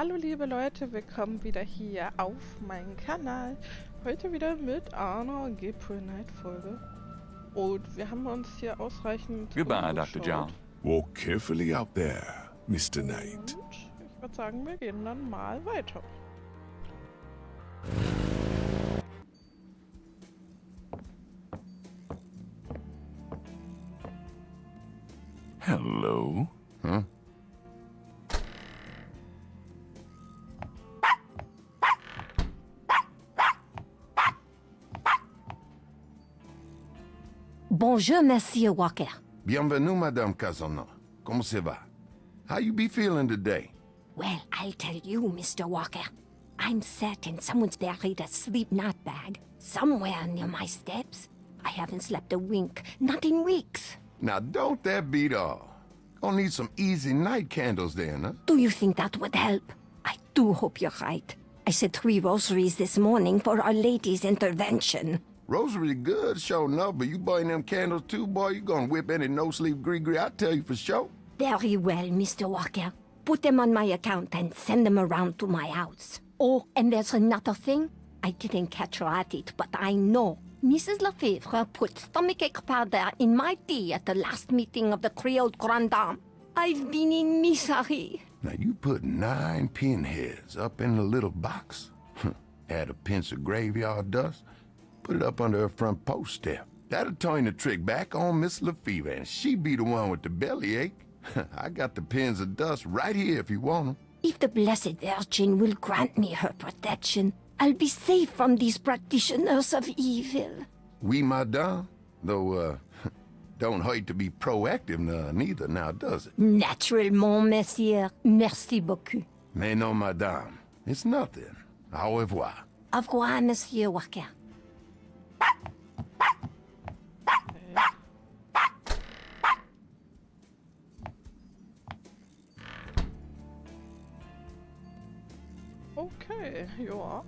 Hallo liebe Leute, willkommen wieder hier auf meinem Kanal. Heute wieder mit einer Gabriel Knight Folge. Und wir haben uns hier ausreichend Goodbye, Dr. John. Walk carefully out there, Mr. Knight. Und ich würde sagen, wir gehen dann mal weiter. Hello? Huh? Bonjour, Monsieur Walker. Bienvenue, Madame Casona. Comment ça va? How you be feeling today? Well, I'll tell you, Mr. Walker. I'm certain someone's buried a sleep knot bag somewhere near my steps. I haven't slept a wink, not in weeks. Now, don't that beat all? Gonna need some easy night candles then, huh? Do you think that would help? I do hope you're right. I said 3 rosaries this morning for Our Lady's intervention. Rosary good, sure enough, but you buying them candles too, boy, you gonna whip any no-sleep gree-gree, I tell you for sure. Very well, Mr. Walker. Put them on my account and send them around to my house. Oh, and there's another thing. I didn't catch her at it, but I know. Mrs. Lefebvre put stomachache powder in my tea at the last meeting of the Creole Grand Dame. I've been in misery. Now, you put 9 pinheads up in the little box. Add a pinch of graveyard dust, put it up under her front post step. That'll turn the trick back on Miss Lefebvre, and she be the one with the bellyache. I got the pins of dust right here if you want them. If the Blessed Virgin will grant me her protection, I'll be safe from these practitioners of evil. Oui, madame. Though, don't hurt to be proactive neither now, does it? Naturellement, monsieur. Merci beaucoup. Mais non, madame. It's nothing. Au revoir. Au revoir, Monsieur Walker. Okay, ja.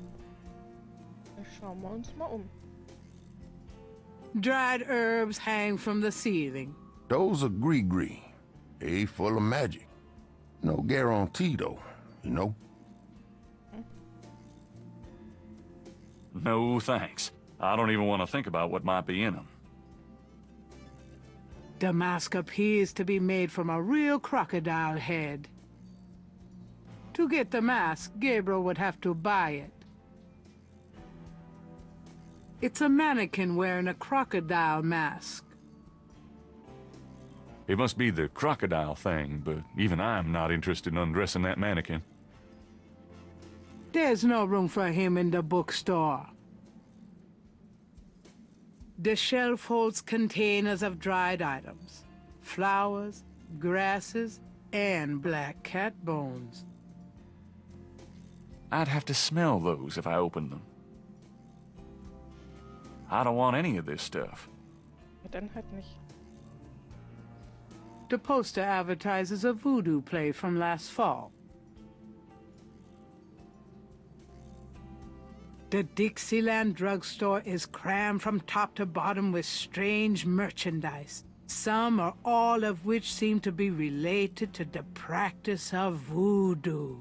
Schauen wir uns mal um. Dried herbs hang from the ceiling. Those are gree-gree. They full of magic. No guarantee, though, you know? No thanks. I don't even want to think about what might be in them. The mask appears to be made from a real crocodile head. To get the mask, Gabriel would have to buy it. It's a mannequin wearing a crocodile mask. It must be the crocodile thing, but even I'm not interested in undressing that mannequin. There's no room for him in the bookstore. The shelf holds containers of dried items, flowers, grasses, and black cat bones. I'd have to smell those if I opened them. I don't want any of this stuff. Dann halt nicht. The poster advertises a voodoo play from last fall. The Dixieland drugstore is crammed from top to bottom with strange merchandise, some or all of which seem to be related to the practice of voodoo.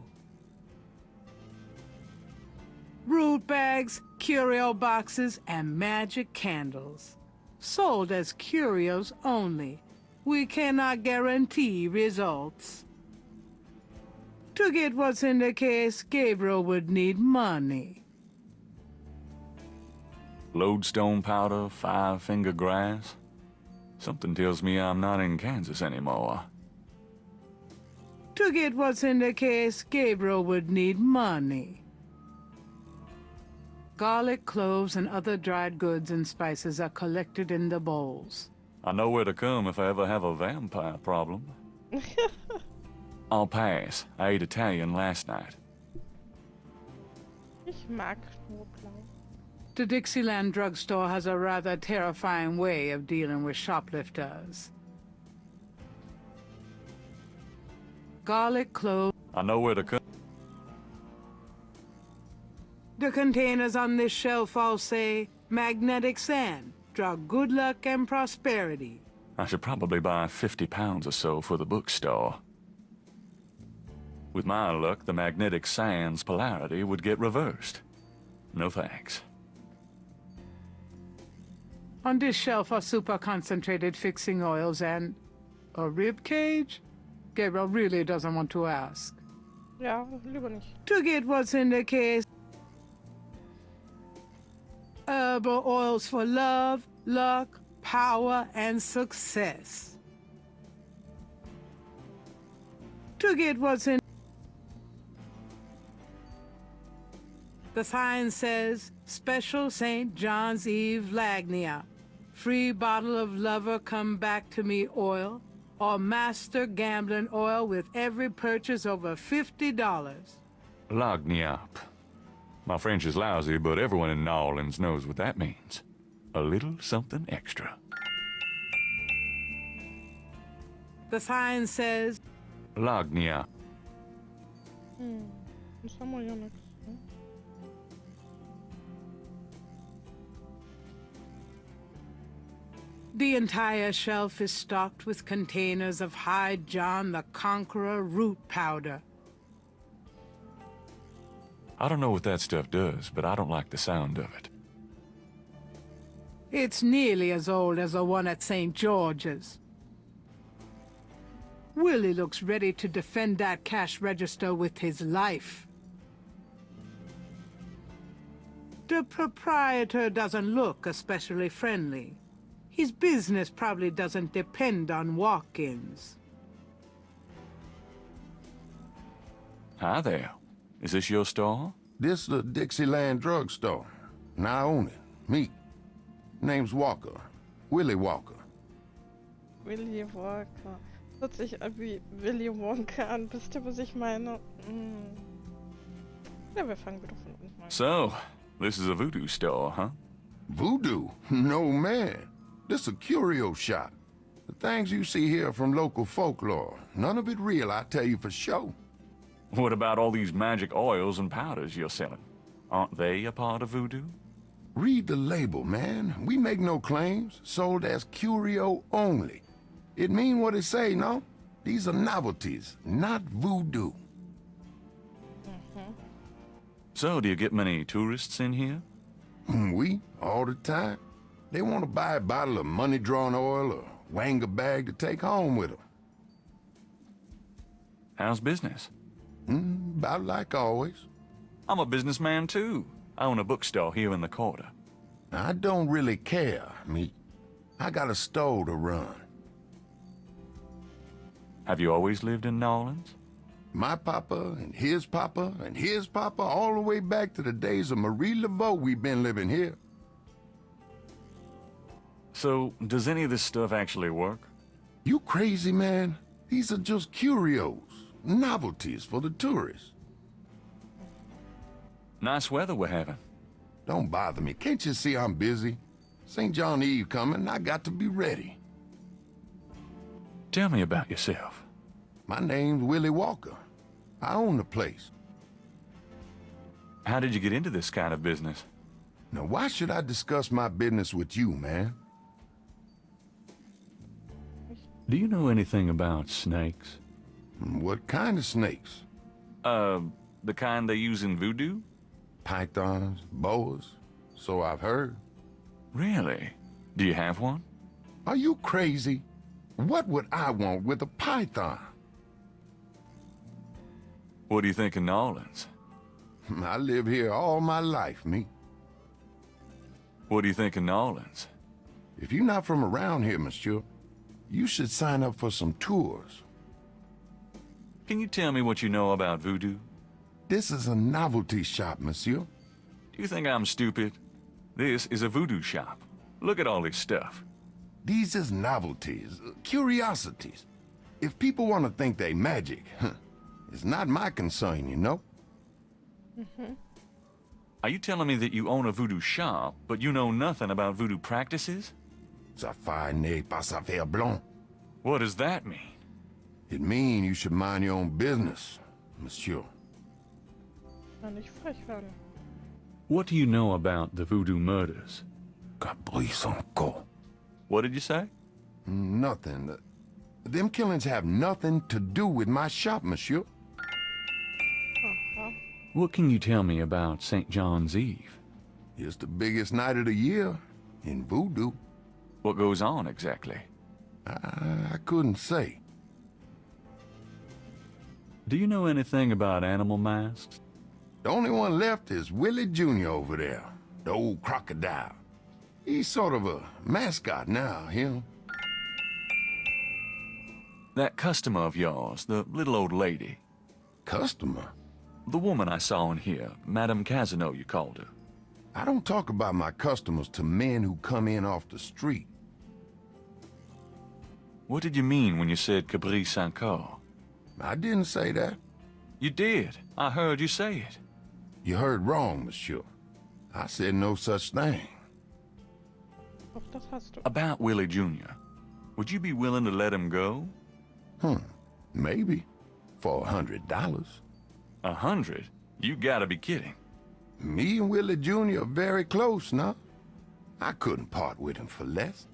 Root bags, curio boxes, and magic candles. Sold as curios only. We cannot guarantee results. To get what's in the case, Gabriel would need money. Lodestone powder, 5-finger grass. Something tells me I'm not in Kansas anymore. To get what's in the case, Gabriel would need money. Garlic, cloves, and other dried goods and spices are collected in the bowls. I know where to come if I ever have a vampire problem. I'll pass. I ate Italian last night. Ich mag Knoblauch. The Dixieland drugstore has a rather terrifying way of dealing with shoplifters. Garlic, cloves... I know where to come. The containers on this shelf all say, magnetic sand, draw good luck and prosperity. I should probably buy 50 pounds or so for the bookstore. With my luck, the magnetic sand's polarity would get reversed. No thanks. On this shelf are super concentrated fixing oils and a rib cage? Gabriel really doesn't want to ask. Ja, lieber nicht. To get what's in the case, herbal oils for love, luck, power, and success. To get what's in, the sign says, Special St. John's Eve Lagnia. Free bottle of lover come back to me oil, or master gambling oil with every purchase over $50. Lagniappe. My French is lousy, but everyone in New Orleans knows what that means. A little something extra. The sign says, Lagniappe. Das haben wir ja nichts. Ne? The entire shelf is stocked with containers of High John the Conqueror root powder. I don't know what that stuff does, but I don't like the sound of it. It's nearly as old as the one at St. George's. Willie looks ready to defend that cash register with his life. The proprietor doesn't look especially friendly. His business probably doesn't depend on walk-ins. Hi there. Is this your store? This the Dixieland drugstore. And I own it. Me. Name's Walker. Willie Walker. Willy Wonka. Hört sich wie Willy Wonka an. Wisst ihr, was ich meine? Ja, wir fangen wieder von unten an. So, this is a voodoo store, huh? Voodoo? No, man. This a curio shop. The things you see here are from local folklore. None of it real, I tell you for sure. What about all these magic oils and powders you're selling? Aren't they a part of voodoo? Read the label, man. We make no claims. Sold as curio only. It mean what it say, no? These are novelties, not voodoo. So, do you get many tourists in here? We, all the time. They want to buy a bottle of money-drawn oil or wang a bag to take home with them. How's business? About like always. I'm a businessman too. I own a bookstore here in the quarter. I don't really care, me. I got a store to run. Have you always lived in New Orleans? My papa and his papa and his papa, all the way back to the days of Marie Laveau, we've been living here. So, does any of this stuff actually work? You crazy, man? These are just curios, novelties for the tourists. Nice weather we're having. Don't bother me. Can't you see I'm busy? St. John Eve coming, I got to be ready. Tell me about yourself. My name's Willie Walker. I own the place. How did you get into this kind of business? Now, why should I discuss my business with you, man? Do you know anything about snakes? What kind of snakes? The kind they use in voodoo? Pythons, boas, so I've heard. Really? Do you have one? Are you crazy? What would I want with a python? What do you think of New Orleans? I live here all my life, me. What do you think of New Orleans? If you're not from around here, monsieur, you should sign up for some tours. Can you tell me what you know about voodoo? This is a novelty shop, monsieur. Do you think I'm stupid? This is a voodoo shop. Look at all this stuff. These is novelties, curiosities. If people want to think they magic, it's not my concern, you know? Are you telling me that you own a voodoo shop, but you know nothing about voodoo practices? Ça n'est pas ça faire blanc. What does that mean? It mean you should mind your own business, monsieur. Ja, nicht frech werden. What do you know about the voodoo murders? Caprice encore. What did you say? Nothing. Them killings have nothing to do with my shop, monsieur. What can you tell me about St. John's Eve? It's the biggest night of the year in Voodoo. What goes on exactly? I couldn't say. Do you know anything about animal masks? The only one left is Willie Jr. over there, the old crocodile. He's sort of a mascot now, him. That customer of yours, the little old lady. Customer? The woman I saw in here, Madame Casino, you called her. I don't talk about my customers to men who come in off the street. What did you mean when you said Caprice encore? I didn't say that. You did. I heard you say it. You heard wrong, monsieur. I said no such thing. Doch, das hast du. About Willie Jr. Would you be willing to let him go? Maybe. For $100. 100? You gotta be kidding. Me and Willie Jr. are very close now. I couldn't part with him for less.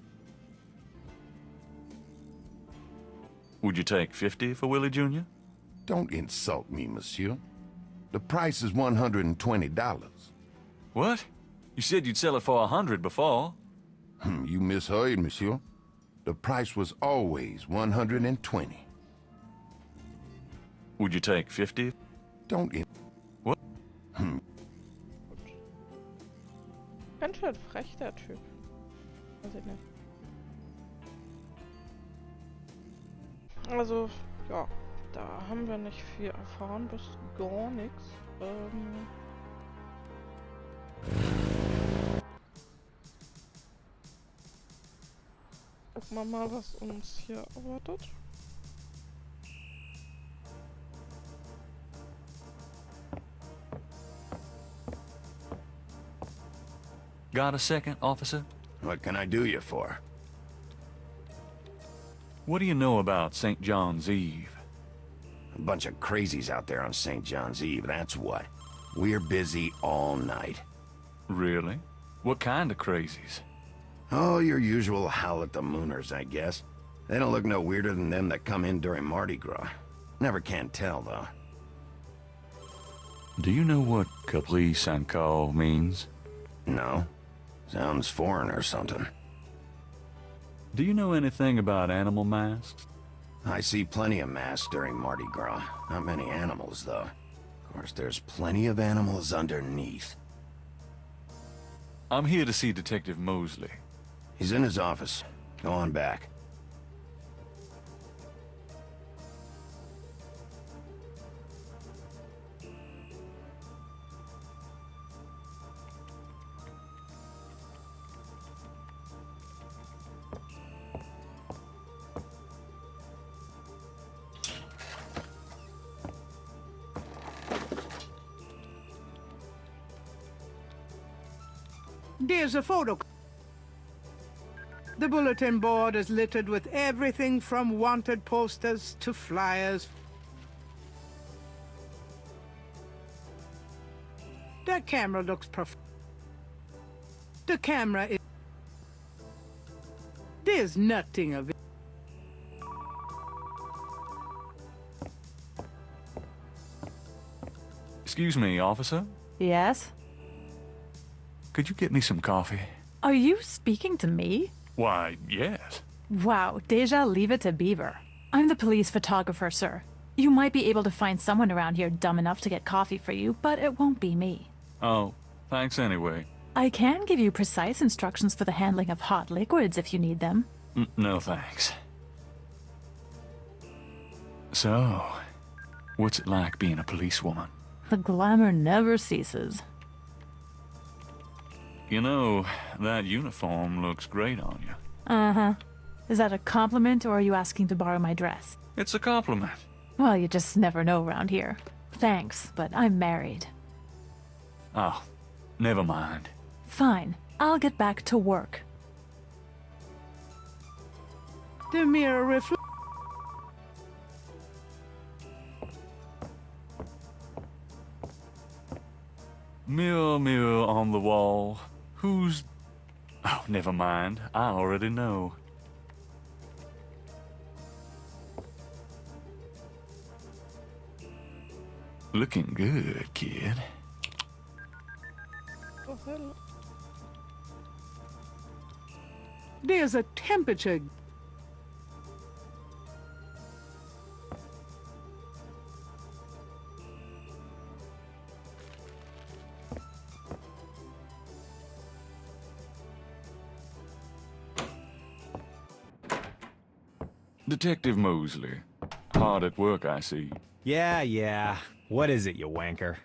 Would you take 50 for Willie Jr.? Don't insult me, monsieur. The price is $120. What? You said you'd sell it for 100 before. You misheard, monsieur. The price was always $120. Would you take 50? Don't What? Ganz schön frech, der Typ. Weiß ich nicht. Also, ja, da haben wir nicht viel erfahren, bis gar nichts. Gucken wir mal, was uns hier erwartet. Got a second, officer? What can I do you for? What do you know about St. John's Eve? A bunch of crazies out there on St. John's Eve, that's what. We're busy all night. Really? What kind of crazies? Oh, your usual howl at the mooners, I guess. They don't look no weirder than them that come in during Mardi Gras. Never can tell, though. Do you know what Caprice encore means? No? Sounds foreign or something. Do you know anything about animal masks? I see plenty of masks during Mardi Gras. Not many animals, though. Of course, there's plenty of animals underneath. I'm here to see Detective Mosley. He's in his office. Go on back. There's a photo. The bulletin board is littered with everything from wanted posters to flyers. That camera looks perfect. The camera is... There's nothing of it. Excuse me, officer? Yes? Could you get me some coffee? Are you speaking to me? Why, yes. Wow, Deja, leave it to Beaver. I'm the police photographer, sir. You might be able to find someone around here dumb enough to get coffee for you, but it won't be me. Oh, thanks anyway. I can give you precise instructions for the handling of hot liquids if you need them. No thanks. So, what's it like being a policewoman? The glamour never ceases. You know, that uniform looks great on you. Uh-huh. Is that a compliment, or are you asking to borrow my dress? It's a compliment. Well, you just never know around here. Thanks, but I'm married. Oh, never mind. Fine. I'll get back to work. The mirror reflects... Mirror, mirror on the wall. Who's... Oh, never mind. I already know. Looking good, kid. Oh, hello. There's a temperature. Detective Mosley. Hard at work, I see. Yeah. What is it, you wanker?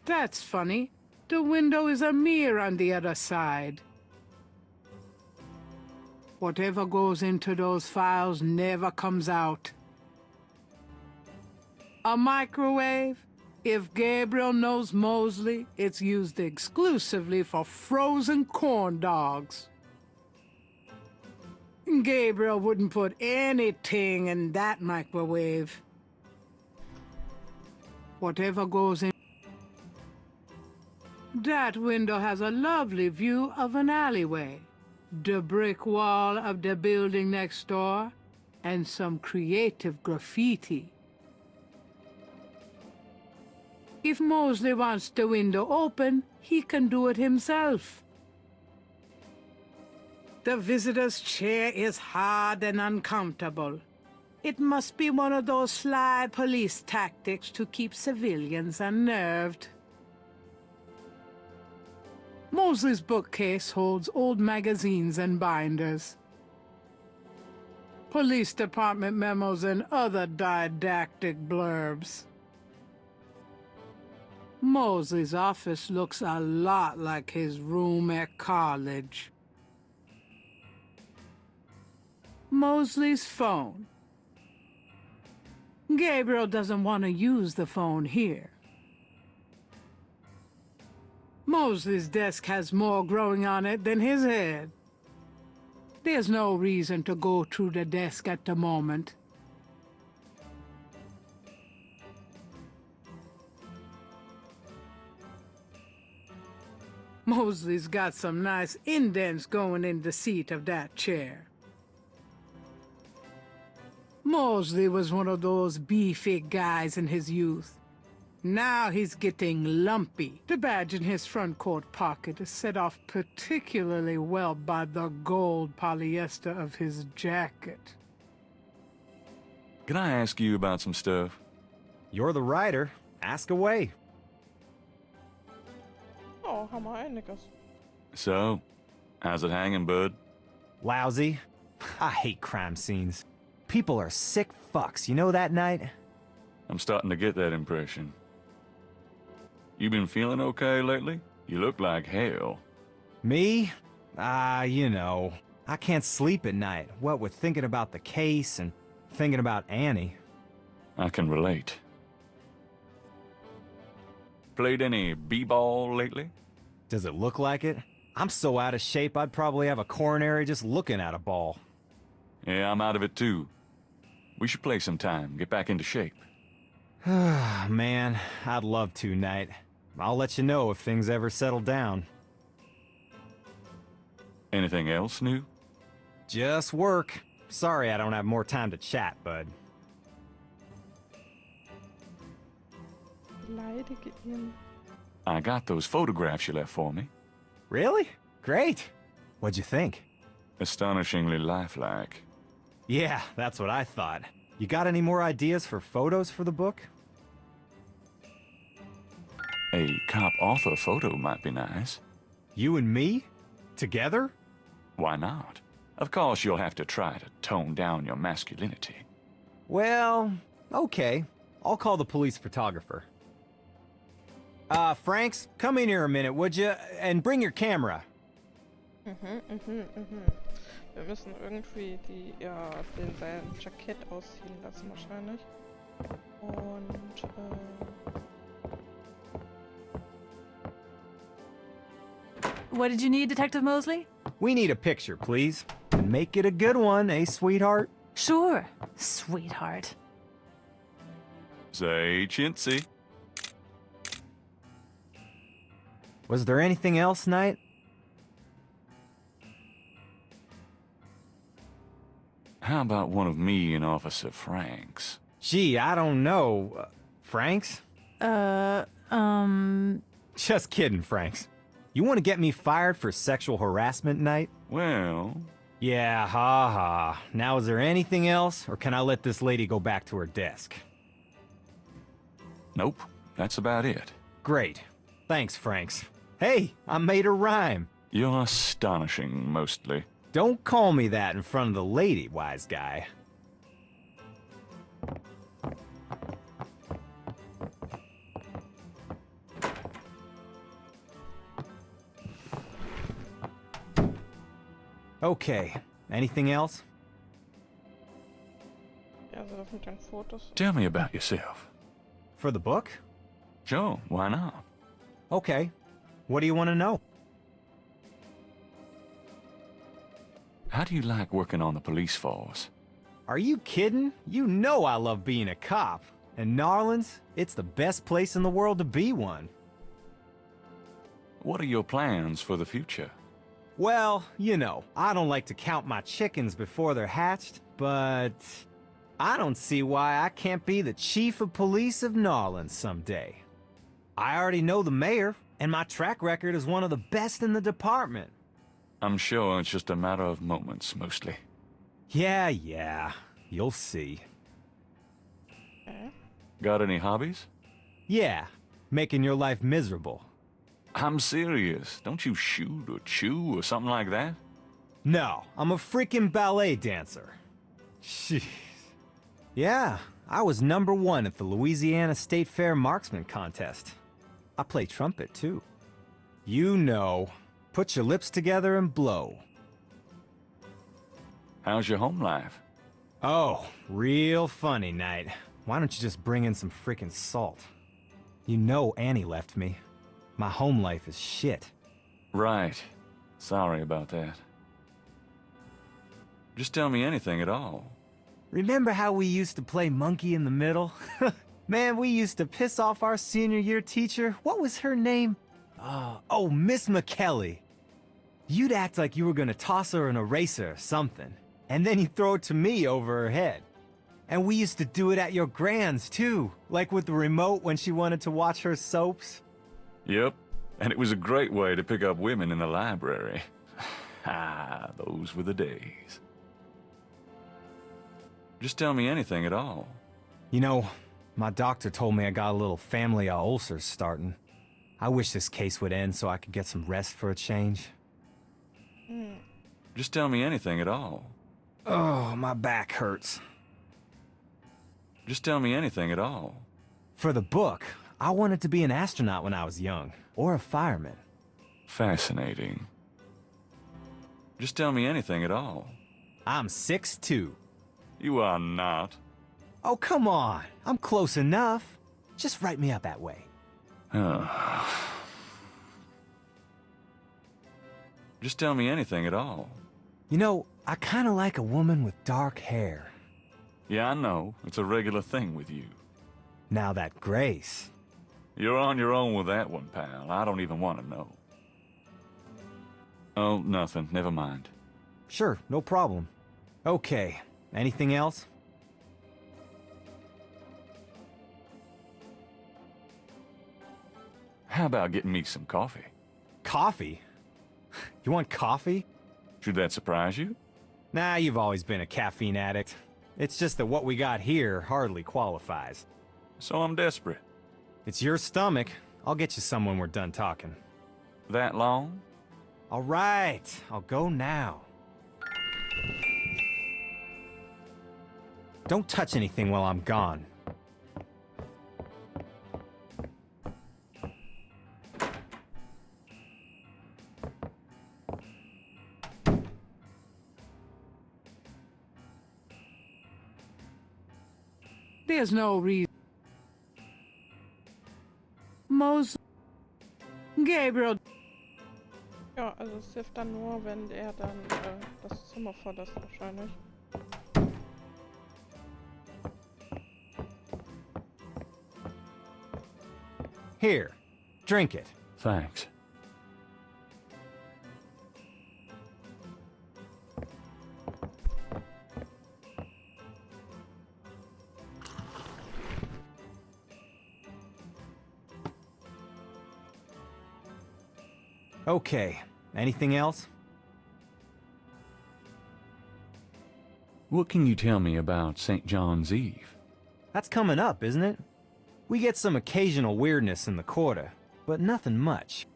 That's funny. The window is a mirror on the other side. Whatever goes into those files never comes out. A microwave? If Gabriel knows Mosley, it's used exclusively for frozen corn dogs. Gabriel wouldn't put anything in that microwave. Whatever goes in... That window has a lovely view of an alleyway, the brick wall of the building next door, and some creative graffiti. If Mosley wants the window open, he can do it himself. The visitor's chair is hard and uncomfortable. It must be one of those sly police tactics to keep civilians unnerved. Mosley's bookcase holds old magazines and binders, police department memos, and other didactic blurbs. Mosley's office looks a lot like his room at college. Mosley's phone. Gabriel doesn't want to use the phone here. Mosley's desk has more growing on it than his head. There's no reason to go through the desk at the moment. Mosley's got some nice indents going in the seat of that chair. Mosley was one of those beefy guys in his youth. Now he's getting lumpy. The badge in his front coat pocket is set off particularly well by the gold polyester of his jacket. Can I ask you about some stuff? You're the writer. Ask away. Oh, haben wir einiges. So, how's it hanging, bud? Lousy. I hate crime scenes. People are sick fucks, you know that, Knight? I'm starting to get that impression. You been feeling okay lately? You look like hell. Me? You know. I can't sleep at night, what with thinking about the case and thinking about Annie. I can relate. Played any b-ball lately? Does it look like it? I'm so out of shape I'd probably have a coronary just looking at a ball. Yeah, I'm out of it too. We should play sometime, get back into shape. Man, I'd love to, Knight. I'll let you know if things ever settle down. Anything else new? Just work. Sorry I don't have more time to chat, bud. Beleidige ihn. I got those photographs you left for me. Really? Great. What'd you think? Astonishingly lifelike. Yeah, that's what I thought. You got any more ideas for photos for the book? A cop-author photo might be nice. You and me? Together? Why not? Of course you'll have to try to tone down your masculinity. Well, okay. I'll call the police photographer. Franks, come in here a minute, would you? And bring your camera. Wir müssen irgendwie sein Jackett ausziehen lassen wahrscheinlich. Und What did you need, Detective Mosley? We need a picture, please. And make it a good one, eh, sweetheart? Sure, sweetheart. Say chintzy. Was there anything else, Knight? How about one of me and Officer Frank's? Gee, I don't know. Franks? Just kidding, Franks. You want to get me fired for sexual harassment night? Well, Yeah, ha ha. Now is there anything else, or can I let this lady go back to her desk? nope. That's about it. Great. Thanks, Franks. Hey, I made a rhyme. You're astonishing, mostly. Don't call me that in front of the lady, wise guy. Okay, anything else? Ja, also das mit den Fotos. Tell me about yourself. For the book? Sure, why not? Okay. What do you want to know? How do you like working on the police force? Are you kidding? You know I love being a cop. And Narlands, it's the best place in the world to be one. What are your plans for the future? Well, you know, I don't like to count my chickens before they're hatched, but I don't see why I can't be the chief of police of Narlands someday. I already know the mayor, and my track record is one of the best in the department. I'm sure it's just a matter of moments, mostly. Yeah, you'll see. Got any hobbies? Yeah, making your life miserable. I'm serious. Don't you shoot or chew or something like that? No, I'm a freaking ballet dancer. Jeez. Yeah, I was #1 at the Louisiana State Fair Marksman Contest. I play trumpet, too. You know, put your lips together and blow. How's your home life? Oh, real funny, Knight. Why don't you just bring in some freaking salt? You know Annie left me. My home life is shit. Right. Sorry about that. Just tell me anything at all. Remember how we used to play monkey in the middle? Man, we used to piss off our senior year teacher. What was her name? Oh, Miss McKelly. You'd act like you were gonna toss her an eraser or something, and then you'd throw it to me over her head. And we used to do it at your grand's, too, like with the remote when she wanted to watch her soaps. Yep. And it was a great way to pick up women in the library. Ah, those were the days. Just tell me anything at all. You know, my doctor told me I got a little family of ulcers starting. I wish this case would end so I could get some rest for a change. Just tell me anything at all. Oh, my back hurts. Just tell me anything at all. For the book, I wanted to be an astronaut when I was young, or a fireman. Fascinating. Just tell me anything at all. I'm 6'2". You are not. Oh, come on. I'm close enough. Just write me up that way. Just tell me anything at all. You know, I kind of like a woman with dark hair. Yeah, I know. It's a regular thing with you. Now that Grace. You're on your own with that one, pal. I don't even want to know. Oh, nothing. Never mind. Sure, no problem. Okay, anything else? How about getting me some coffee? Coffee? You want coffee? Should that surprise you? Nah, you've always been a caffeine addict. It's just that what we got here hardly qualifies. So I'm desperate. It's your stomach. I'll get you some when we're done talking. That long? All right, I'll go now. Don't touch anything while I'm gone. There's no reason. Gabriel. Ja, also es hilft dann nur, wenn er dann das Zimmer verlässt wahrscheinlich. Here, drink it. Thanks. Okay, anything else? What can you tell me about St. John's Eve? That's coming up, isn't it? We get some occasional weirdness in the quarter, but nothing much.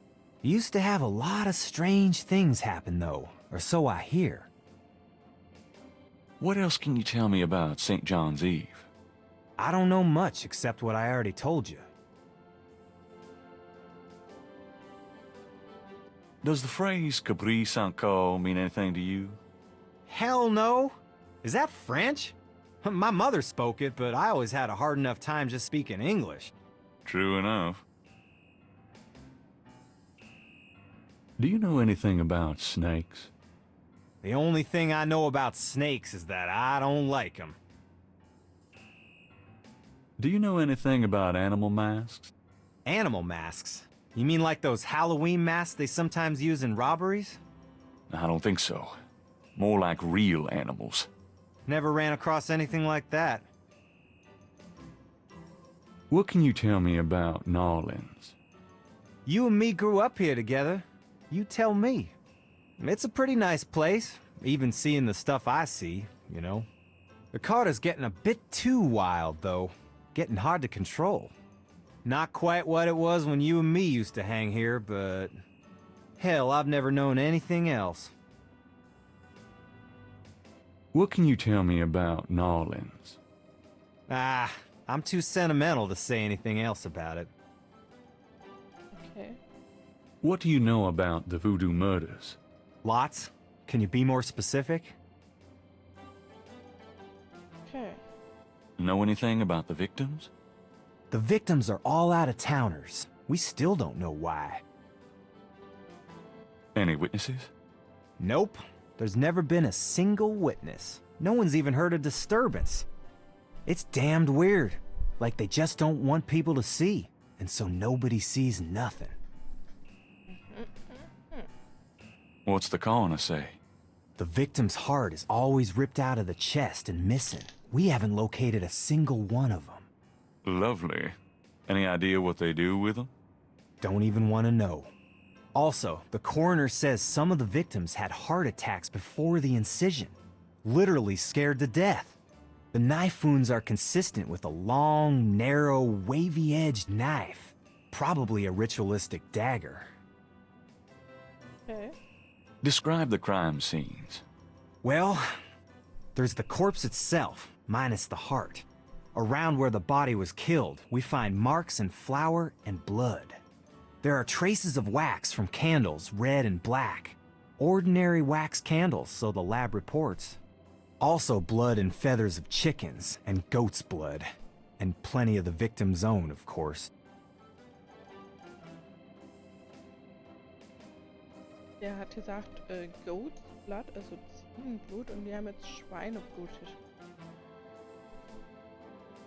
Used to have a lot of strange things happen, though, or so I hear. What else can you tell me about St. John's Eve? I don't know much except what I already told you. Does the phrase caprice encore mean anything to you? Hell no! Is that French? My mother spoke it, but I always had a hard enough time just speaking English. True enough. Do you know anything about snakes? The only thing I know about snakes is that I don't like them. Do you know anything about animal masks? Animal masks? You mean like those Halloween masks they sometimes use in robberies? I don't think so. More like real animals. Never ran across anything like that. What can you tell me about New Orleans? You and me grew up here together. You tell me. It's a pretty nice place, even seeing the stuff I see, you know. The Carter's getting a bit too wild, though. Getting hard to control. Not quite what it was when you and me used to hang here, but... hell, I've never known anything else. What can you tell me about New Orleans? Ah, I'm too sentimental to say anything else about it. Okay. What do you know about the Voodoo Murders? Lots? Can you be more specific? Okay. Know anything about the victims? The victims are all out-of-towners. We still don't know why. Any witnesses? Nope. There's never been a single witness. No one's even heard a disturbance. It's damned weird. Like they just don't want people to see. And so nobody sees nothing. What's the coroner say? The victim's heart is always ripped out of the chest and missing. We haven't located a single one of them. Lovely. Any idea what they do with them? Don't even want to know. Also, the coroner says some of the victims had heart attacks before the incision. Literally scared to death. The knife wounds are consistent with a long, narrow, wavy-edged knife. Probably a ritualistic dagger. Okay. Describe the crime scenes. Well, there's the corpse itself, minus the heart. Around where the body was killed, we find marks and flour and blood. There are traces of wax from candles, red and black. Ordinary wax candles, so the lab reports. Also blood and feathers of chickens, and goat's blood. And plenty of the victim's own, of course. Der hat gesagt, Goat's Blood, also Ziegenblut, und wir haben jetzt Schweineblut.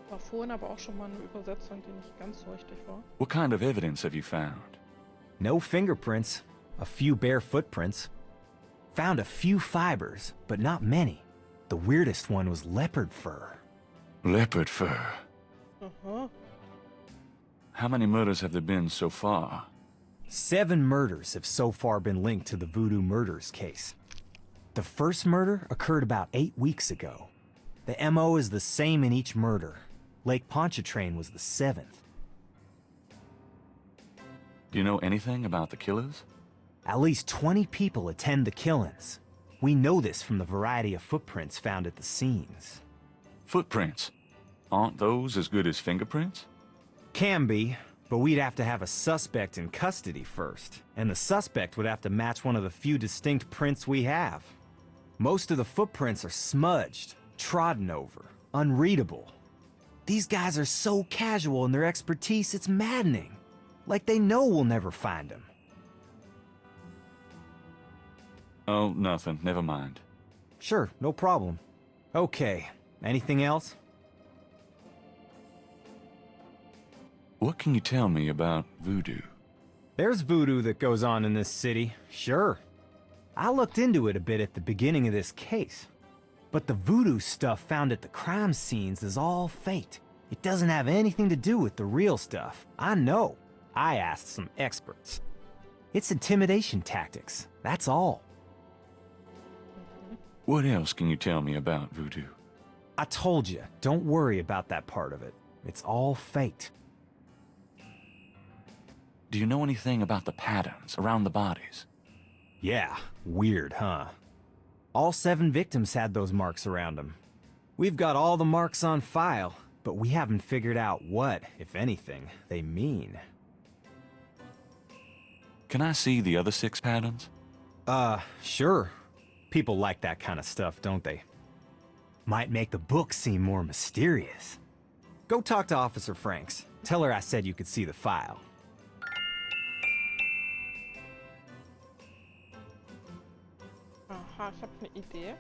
War vorhin aber auch schon mal eine Übersetzung, die nicht ganz so richtig war. What kind of evidence have you found? No fingerprints, a few bare footprints. Found a few fibers, but not many. The weirdest one was leopard fur. Leopard fur. Aha. How many murders have there been so far? 7 murders have so far been linked to the Voodoo Murders case. The first murder occurred about 8 weeks ago. The MO is the same in each murder. Lake Pontchartrain was the 7th. Do you know anything about the killers? At least 20 people attend the killings. We know this from the variety of footprints found at the scenes. Footprints. Aren't those as good as fingerprints? Can be, but we'd have to have a suspect in custody first, and the suspect would have to match one of the few distinct prints we have. Most of the footprints are smudged, trodden over, unreadable. These guys are so casual in their expertise, it's maddening. Like they know we'll never find them. Oh, nothing. Never mind. Sure, no problem. Okay, anything else? What can you tell me about voodoo? There's voodoo that goes on in this city, sure. I looked into it a bit at the beginning of this case. But the voodoo stuff found at the crime scenes is all faked. It doesn't have anything to do with the real stuff. I know. I asked some experts. It's intimidation tactics, that's all. What else can you tell me about voodoo? I told you, don't worry about that part of it. It's all faked. Do you know anything about the patterns around the bodies? Yeah, weird, huh? All 7 victims had those marks around them. We've got all the marks on file, but we haven't figured out what, if anything, they mean. Can I see the other 6 patterns? Sure. People like that kind of stuff, don't they? Might make the book seem more mysterious. Go talk to Officer Franks. Tell her I said you could see the file. Aha, ich habe eine Idee.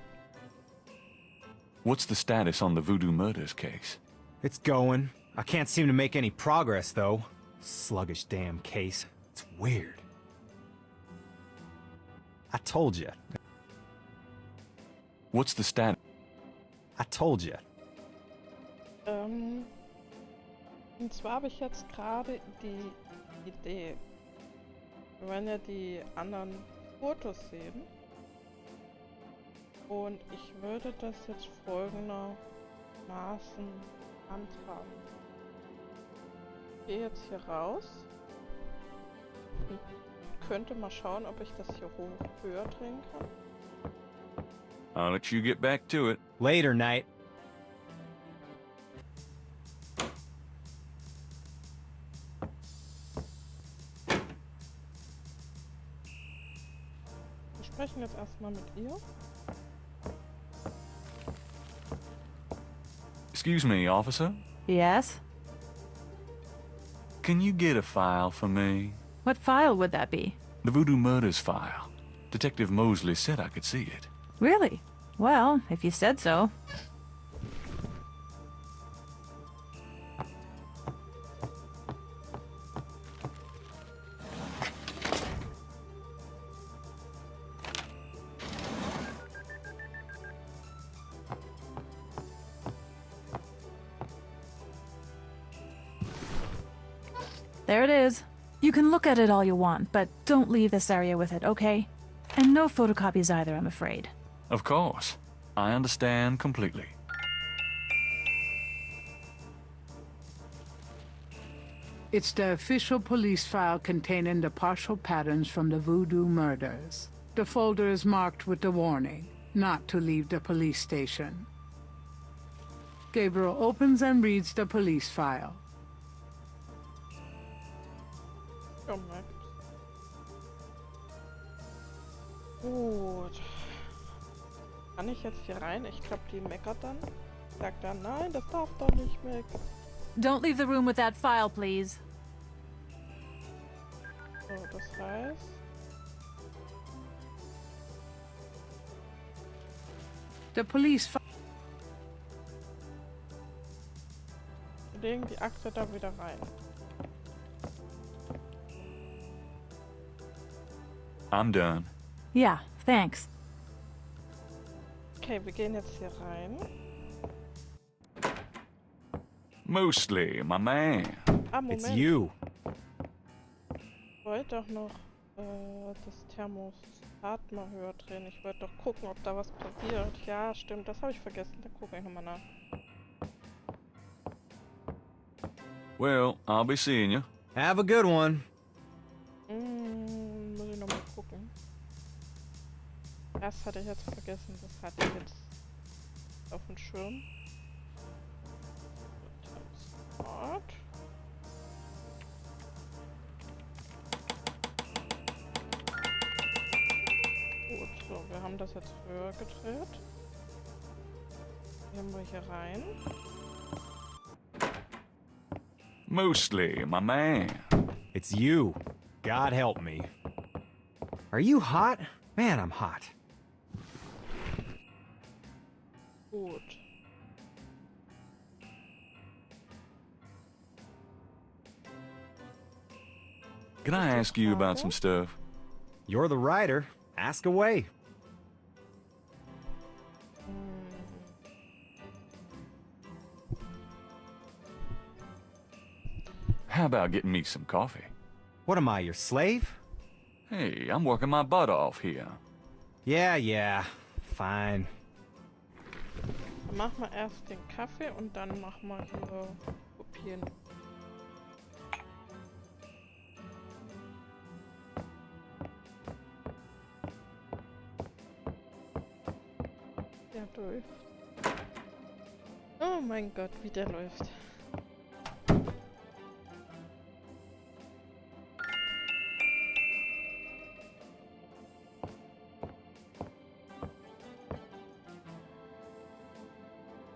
What's the status on the Voodoo Murders case? It's going. I can't seem to make any progress, though. Sluggish damn case. It's weird. I told you. What's the status? I told you. Und zwar habe ich jetzt gerade die Idee. Wir wollen ja die anderen Fotos sehen. Und ich würde das jetzt folgendermaßen handhaben. Ich gehe jetzt hier raus. Ich könnte mal schauen, ob ich das hier höher drehen kann. I'll let you get back to it. Later, Knight. Wir sprechen jetzt erstmal mit ihr. Excuse me, officer. Yes? Can you get a file for me? What file would that be? The Voodoo Murders file. Detective Mosley said I could see it. Really? Well, if you said so. There it is. You can look at it all you want, but don't leave this area with it, okay? And no photocopies either, I'm afraid. Of course. I understand completely. It's the official police file containing the partial patterns from the Voodoo murders. The folder is marked with the warning, not to leave the police station. Gabriel opens and reads the police file. Oh mein Gut. Kann ich jetzt hier rein? Ich glaube, die meckert dann. Sagt dann, nein, das darf doch nicht weg. Don't leave the room with that file, please. So, das heißt... The police file. Wir legen die Akte da wieder rein. I'm done. Yeah, thanks. Okay, wir gehen jetzt hier rein. Mosley, my man. Ah, Moment. It's you. Ich wollte doch noch das Thermostat mal höher drehen. Ich wollte doch gucken, ob da was passiert. Ja, stimmt, das habe ich vergessen. Da gucke ich nochmal nach. Well, I'll be seeing you. Have a good one. Muss ich nochmal gucken. Das hatte ich jetzt vergessen. Das hatte ich jetzt auf dem Schirm. Dort. Gut, so, wir haben das jetzt höher gedreht. Gehen wir hier rein. Mosley, my man. It's you. God help me. Are you hot? Man, I'm hot. Gut. Can I ask you about some stuff? You're the writer. Ask away. How about getting me some coffee? What am I, your slave? Hey, I'm working my butt off here. Yeah, fine. Dann machen wir erst den Kaffee und dann machen wir hier kopieren. Der läuft. Oh mein Gott, wie der läuft.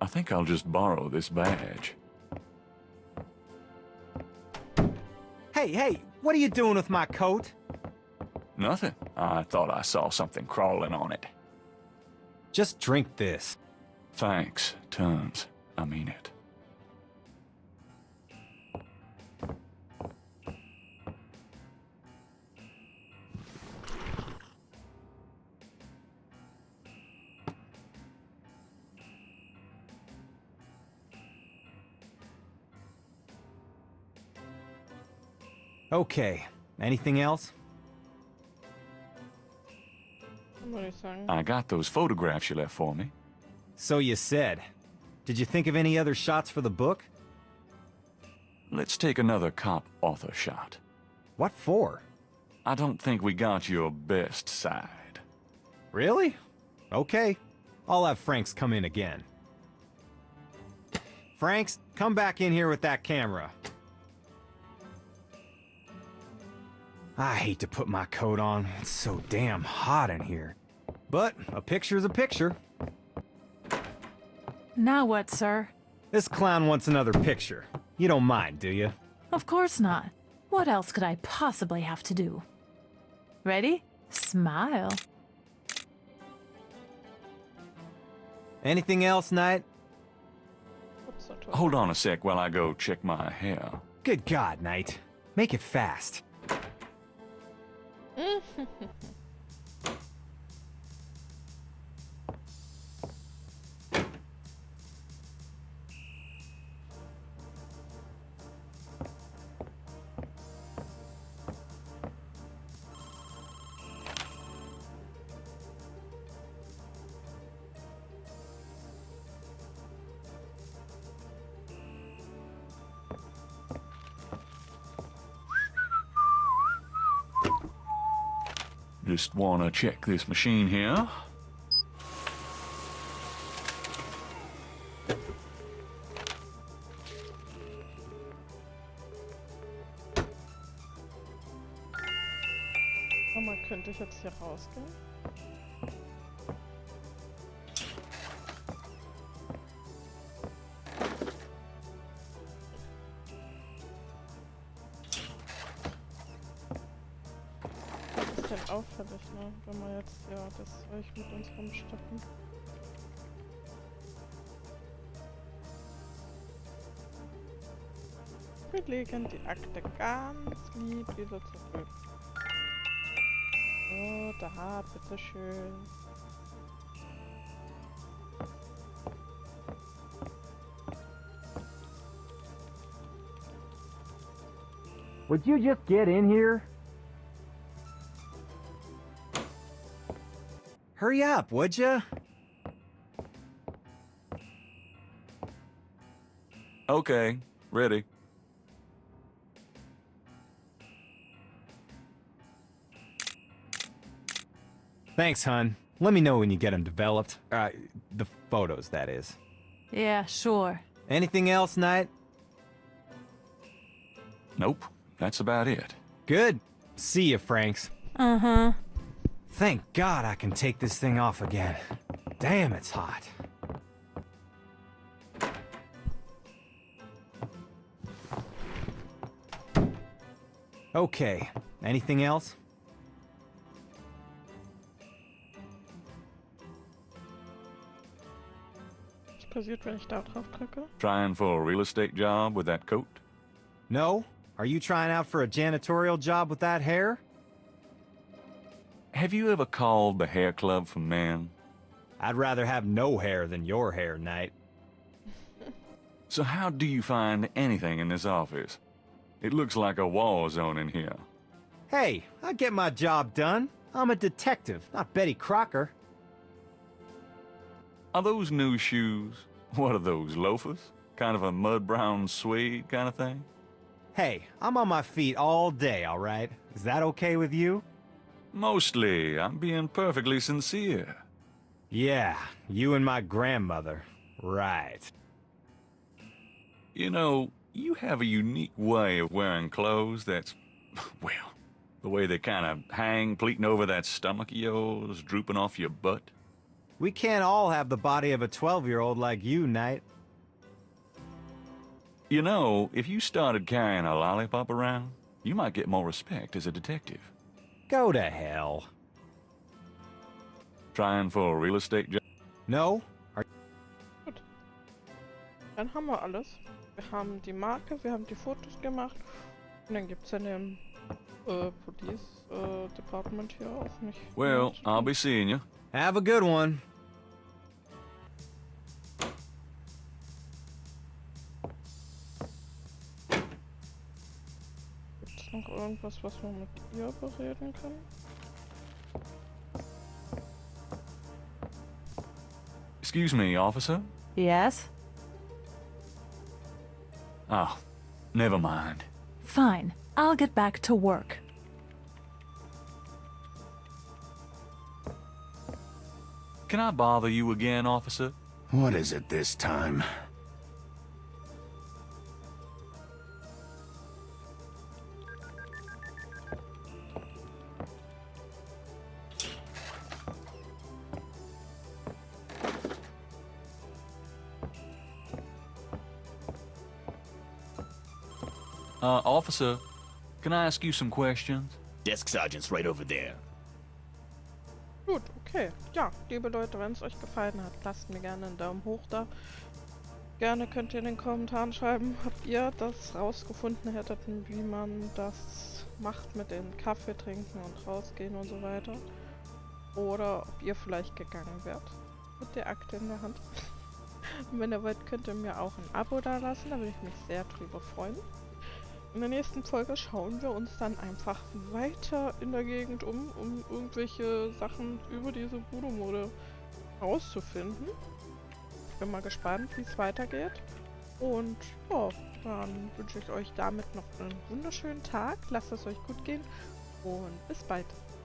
I think I'll just borrow this badge. Hey, what are you doing with my coat? Nothing. I thought I saw something crawling on it. Just drink this. Thanks, tons. I mean it. Okay, anything else? Würde ich sagen. I got those photographs you left for me. So you said. Did you think of any other shots for the book? Let's take another cop author shot. What for? I don't think we got your best side. Really? Okay. I'll have Franks come in again. Franks, come back in here with that camera. I hate to put my coat on. It's so damn hot in here. But a picture's a picture. Now what, sir? This clown wants another picture. You don't mind, do you? Of course not. What else could I possibly have to do? Ready? Smile. Anything else, Knight? Ups, so toll. Hold on a sec while I go check my hair. Good God, Knight. Make it fast. Just wanna check this machine here. Sag mal, könnte ich jetzt hier rausgehen? Das ist denn auffällig, ne? Wenn wir jetzt ja das Zeug mit uns rumstecken. Wir legen die Akte ganz lieb wieder zurück. So, da, bitteschön. Would you just get in here? Hurry up, would ya? Okay, ready. Thanks, hun. Let me know when you get them developed. The photos, that is. Yeah, sure. Anything else, Knight? Nope, that's about it. Good. See you, Franks. Uh-huh. Thank God I can take this thing off again. Damn, it's hot. Okay, anything else? Was passiert, wenn ich da drauf drücke? Trying for a real estate job with that coat? No? Are you trying out for a janitorial job with that hair? Have you ever called the hair club for men? I'd rather have no hair than your hair, Knight. So how do you find anything in this office? It looks like a war zone in here. Hey, I get my job done. I'm a detective, not Betty Crocker. Are those new shoes? What are those, loafers? Kind of a mud-brown suede kind of thing? Hey, I'm on my feet all day, all right? Is that okay with you? Mostly. I'm being perfectly sincere. Yeah, you and my grandmother. Right. You know, you have a unique way of wearing clothes that's, well, the way they kind of hang, pleating over that stomach of yours, drooping off your butt. We can't all have the body of a 12-year-old like you, Knight. You know, if you started carrying a lollipop around, you might get more respect as a detective. Go to hell. Trying for a real estate job? No? Gut. Dann haben wir alles. Wir haben die Marke, wir haben die Fotos gemacht. Und dann gibt's in dem Police Department hier auch nicht. Well, I'll be seeing you. Have a good one. Gibt's noch irgendwas, was man mit ihr bereden kann? Excuse me, officer? Yes? Oh, never mind. Fine. I'll get back to work. Can I bother you again, officer? What is it this time? Officer, can I ask you some questions? Desk sergeant's right over there. Gut, okay. Ja, liebe Leute, wenn es euch gefallen hat, lasst mir gerne einen Daumen hoch da. Gerne könnt ihr in den Kommentaren schreiben, habt ihr das rausgefunden hättet, wie man das macht mit den Kaffee trinken und rausgehen und so weiter. Oder ob ihr vielleicht gegangen wärt mit der Akte in der Hand. Und wenn ihr wollt, könnt ihr mir auch ein Abo da lassen, da würde ich mich sehr drüber freuen. In der nächsten Folge schauen wir uns dann einfach weiter in der Gegend um irgendwelche Sachen über diese Voodoo Morde herauszufinden. Ich bin mal gespannt, wie es weitergeht. Und ja, dann wünsche ich euch damit noch einen wunderschönen Tag. Lasst es euch gut gehen und bis bald.